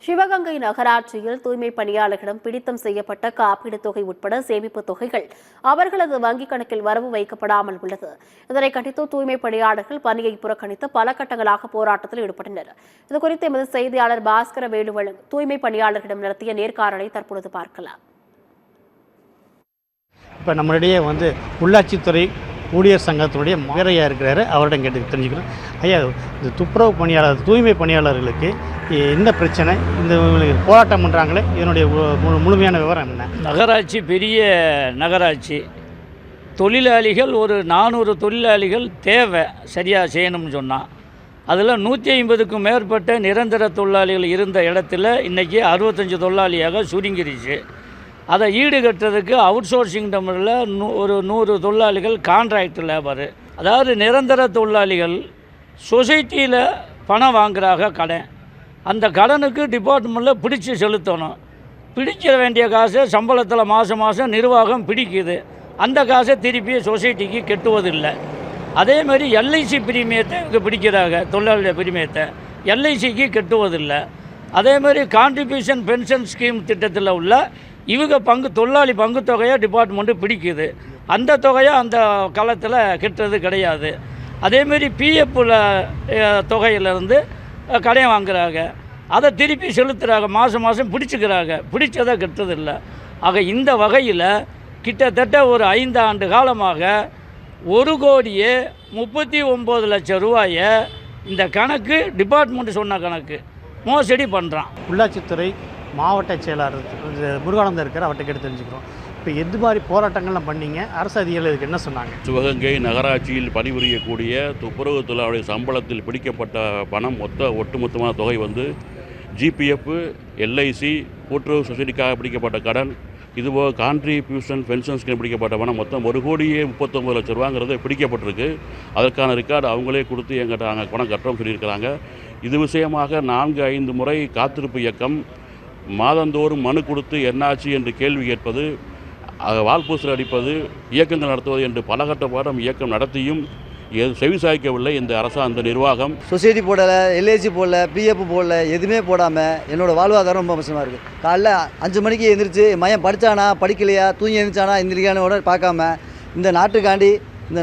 சிவகங்கை நகராட்சியில் தூய்மை பணியாளர்களிடம் பிடித்தம் செய்யப்பட்ட காப்பீடு தொகை உட்பட சேமிப்பு தொகைகள் அவர்களது வங்கிக் கணக்கில் வரவு வைக்கப்படாமல் உள்ளது. இதனை கண்டித்து தூய்மை பணியாளர்கள் பணியை புறக்கணித்து பல கட்டங்களாக போராட்டத்தில் ஈடுபட்டனர். இதுகுறித்து எமது செய்தியாளர் பாஸ்கர வேலு தூய்மை பணியாளர்களிடம் நடத்திய நேர்காணலை தற்பொழுது பார்க்கலாம். இப்போ நம்மளிடையே உள்ளாட்சித்துறை ஊழியர் சங்கத்தினுடைய மகரையாக இருக்கிறாரு. அவரிடம் கேட்டு தெரிஞ்சுக்கிறோம். ஐயா, இந்த துப்புரவு பணியாளர் தூய்மை பணியாளர்களுக்கு என்ன பிரச்சனை, இந்த போராட்டம் பண்ணுறாங்களே, இதனுடைய முழுமையான விவரம் என்ன? நகராட்சி பெரிய நகராட்சி, தொழிலாளிகள் ஒரு 400 தொழிலாளிகள் தேவை சரியாக செய்யணும்னு சொன்னால். அதில் 150க்கும் மேற்பட்ட நிரந்தர தொழிலாளிகள் இருந்த இடத்துல இன்றைக்கி 65 தொழிலாளியாக சுருங்கிருச்சு. அதை ஈடுகட்டுறதுக்கு அவுட் சோர்சிங் டம்மில் ஒரு 100 தொழிலாளிகள் கான்ட்ராக்ட் லேபரு. அதாவது நிரந்தர தொழிலாளிகள் சொசைட்டியில் பணம் வாங்குறாங்க கடன். அந்த கடனுக்கு டிபார்ட்மெண்ட்டில் பிடிச்சி செலுத்தணும். பிடிக்க வேண்டிய காசை சம்பளத்தில் மாதம் மாதம் நிர்வாகம் பிடிக்குது. அந்த காசை திருப்பி சொசைட்டிக்கு கெட்டுவதில்லை. அதேமாதிரி எல்ஐசி பிரீமியத்தை இங்கே பிடிக்கிறாங்க. தொழிலாளிய பிரீமியத்தை எல்ஐசிக்கு கெட்டுவதில்லை. அதேமாதிரி கான்ட்ரிபியூஷன் பென்ஷன் ஸ்கீம் திட்டத்தில் உள்ள இவங்க தொழிலாளி பங்கு தொகையை டிபார்ட்மெண்ட்டு பிடிக்குது. அந்த தொகையை அந்த காலத்தில் கெட்டுறது கிடையாது. அதேமாரி பிஎஃப்பில் தொகையிலேருந்து கடன் வாங்குகிறாங்க. அதை திருப்பி செலுத்துகிறாங்க. மாதம் மாதம் பிடிச்சிக்கிறாங்க. பிடிச்சதை கெட்டதில்லை. ஆக இந்த வகையில் கிட்டத்தட்ட ஒரு 5 ஆண்டு காலமாக 1,39 லட்சம் ரூபாயை இந்த கணக்கு டிபார்ட்மெண்ட்டு சொன்ன கணக்கு மோசடி பண்ணுறான். உள்ளாட்சித்துறை மாவட்ட செயலாளர் முருகானந்தம் இருக்கிற அவர்கிட்ட கேட்டு தெரிஞ்சுக்கிறோம். இப்போ எது மாதிரி போராட்டங்கள்லாம் பண்ணீங்க, அரசு அதிகாரிகள் இதுக்கு என்ன சொன்னாங்க? சிவகங்கை நகராட்சியில் பணிபுரியக்கூடிய துப்புரவு தொழிலாளருடைய சம்பளத்தில் பிடிக்கப்பட்ட பணம் ஒட்டுமொத்தமான தொகை ஜிபிஎஃப், எல்ஐசி, கூட்டுறவு சொசைட்டிக்காக பிடிக்கப்பட்ட கடன், இதுபோக கான்ட்ரிபியூஷன் பென்ஷன் ஸ்கீம் பிடிக்கப்பட்ட பணம் மொத்தம் 1,39 லட்சம் ரூபாங்கிறது பிடிக்கப்பட்டிருக்கு. அதற்கான ரெக்கார்டு அவங்களே கொடுத்து எங்கிட்ட நாங்கள் பணம் கட்டுறோம் சொல்லியிருக்கிறாங்க. இது விஷயமாக 4-5 முறை காத்திருப்பு இயக்கம், மாதந்தோறும் மனு கொடுத்து என்னாச்சு என்று கேள்வி கேட்பது, வால்பூசல் அடிப்பது, இயக்கங்கள் நடத்துவது என்று பலகட்ட பாடம் இயக்கம் நடத்தியும் செவிசாய்க்கவில்லை இந்த அந்த நிர்வாகம். சொசைட்டி போடலை, எல்ஐசி போடல, பிஎஃப் போடல, எதுவுமே போடாமல் என்னோடய வாழ்வாதாரம் ரொம்ப அவசியமாக இருக்குது. காலைல 5 மணிக்கு எழுந்திரிச்சு மையம் படித்தானா படிக்கலையா, தூங்கி எழுந்திரிச்சானா எந்திரிக்கானோட பார்க்காம இந்த நாட்டுக்காண்டி, இந்த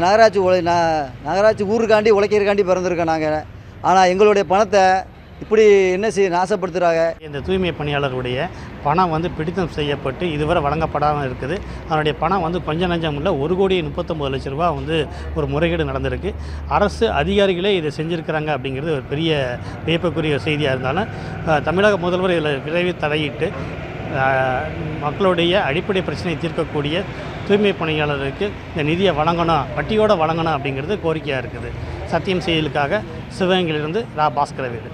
நகராட்சி ஊருக்காண்டி உழைக்கிறக்காண்டி பிறந்திருக்கோம் நாங்கள். ஆனால் எங்களுடைய பணத்தை இப்படி என்ன செய்ய நாசப்படுத்துகிறாங்க. இந்த தூய்மை பணியாளருடைய பணம் பிடித்தம் செய்யப்பட்டு இதுவரை வழங்கப்படாமல் இருக்குது. அதனுடைய பணம் கொஞ்சம் நஞ்சம் இல்லை, 1,39 லட்சம் ரூபா ஒரு முறைகேடு நடந்திருக்கு. அரசு அதிகாரிகளே இதை செஞ்சுருக்கிறாங்க அப்படிங்கிறது ஒரு பெரிய வியப்புக்குரிய செய்தியாக இருந்தாலும் தமிழக முதல்வர் இதில் விரைவில் தலையிட்டு மக்களுடைய அடிப்படை பிரச்சனையை தீர்க்கக்கூடிய தூய்மை பணியாளருக்கு இந்த நிதியை வழங்கணும், வட்டியோடு வழங்கணும் அப்படிங்கிறது கோரிக்கையாக இருக்குது. சத்தியம் செய்திகளுக்காக சிவகங்கையிலிருந்து பாஸ்கர வேலு.